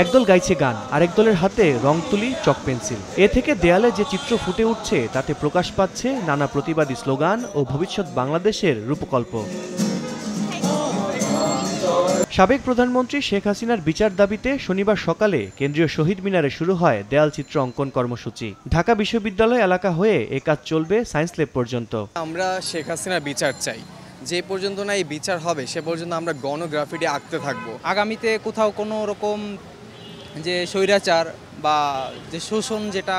একদল গাইছে গান, আরেক দলের হাতে রং তুলি, চক পেন্সিল। এ থেকে দেয়ালে যে চিত্র ফুটে উঠছে তাতে প্রকাশ পাচ্ছে নানা প্রতিবাদী স্লোগান ও ভবিষ্যৎ বাংলাদেশের রূপকল্প। সাবেক প্রধানমন্ত্রী শেখ হাসিনার বিচার দাবিতে শনিবার সকালে কেন্দ্রীয় শহীদ মিনারে শুরু হয় দেয়াল চিত্র অঙ্কন কর্মসূচি। ঢাকা বিশ্ববিদ্যালয় এলাকা হয়ে এ কাজ চলবে সায়েন্স ল্যাব পর্যন্ত। আমরা শেখ হাসিনার বিচার চাই, যে পর্যন্ত না এই বিচার হবে সে পর্যন্ত আমরা গণগ্রাফিটি আঁকতে থাকবো। আগামীতে কোথাও কোনো রকম যে স্বৈরাচার বা যে শোষণ যেটা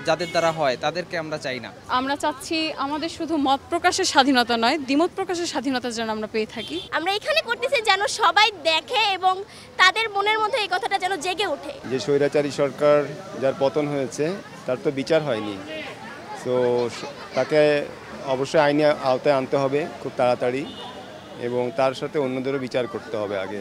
যাদের দ্বারা হয় তাদেরকে আমরা চাই না। আমরা চাচ্ছি আমাদের শুধু মত প্রকাশের স্বাধীনতা নয়, দ্বিমত প্রকাশের স্বাধীনতা যেন আমরা পেয়ে থাকি। আমরা এখানে করতেছি যেন সবাই দেখে এবং তাদের মনের মধ্যে এই কথাটা যেন জেগে ওঠে। যে স্বৈরাচারী সরকার যার পতন হয়েছে তার তো বিচার হয়নি, তো তাকে অবশ্যই আইনি আওতায় আনতে হবে খুব তাড়াতাড়ি, এবং তার সাথে অন্যদেরও বিচার করতে হবে আগে।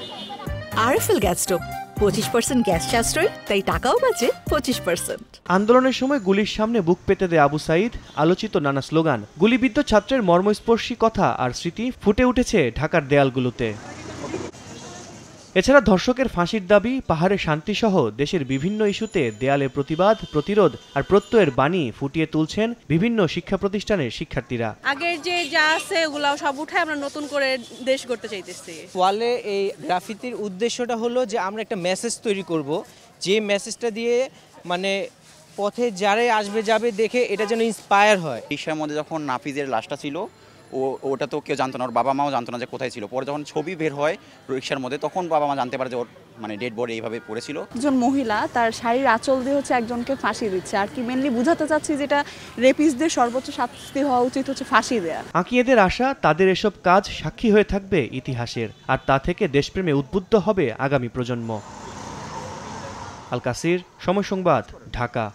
আরএফএল গ্যাস স্টোভ 25% গ্যাস সাশ্রয়, তাই টাকাও বাঁচে 25%। আন্দোলনের সময় গুলির সামনে বুক পেতে দেয় আবু সাইদ, আলোচিত নানা স্লোগান, গুলিবিদ্ধ ছাত্রের মর্মস্পর্শী কথা আর স্মৃতি ফুটে উঠেছে ঢাকার দেয়ালগুলোতে। এছাড়া ধর্ষকের ফাঁসির দাবি, পাহাড়ে শান্তিসহ দেশের বিভিন্ন ইস্যুতে দেয়ালে প্রতিবাদ, প্রতিরোধ আর প্রত্যয়ের বাণী ফুটিয়ে তুলছেন বিভিন্ন শিক্ষা প্রতিষ্ঠানের শিক্ষার্থীরা। আগের যে যা আছে ওগুলো সব উঠে আমরা নতুন করে দেশ গড়তে চাইতেছি। ওয়ালে এই গ্রাফিতির উদ্দেশ্যটা হলো যে আমরা একটা মেসেজ তৈরি করব, যে মেসেজটা দিয়ে মানে পথে যারাই আসবে যাবে দেখে এটা যেন ইন্সপায়ার হয়। রিকশার মধ্যে যখন নাফিজের লাশটা ছিল, ওটা তো কেউ জানতো না, ওর বাবা মাও জানতো না যে কোথায় ছিল। পরে যখন ছবি বের হয় রিকশার মধ্যে, তখন বাবা মা জানতে পারে যে ওর মানে ডেড বডি এইভাবে পড়েছিল। একজন মহিলা তার শাড়ির আঁচল দিয়ে একজনকে ফাঁসি দিচ্ছে, আর কি মেনলি বুঝাতে চাচ্ছি যেটা রেপিস্টদের সর্বোচ্চ শাস্তি হওয়া উচিত হচ্ছে ফাঁসি দেয়া। আঁকিয়েদের আশা তাদের এসব কাজ সাক্ষী হয়ে থাকবে ইতিহাসের, আর তা থেকে দেশপ্রেমে উদ্বুদ্ধ হবে আগামী প্রজন্ম। আল কাসির, সময় সংবাদ, ঢাকা।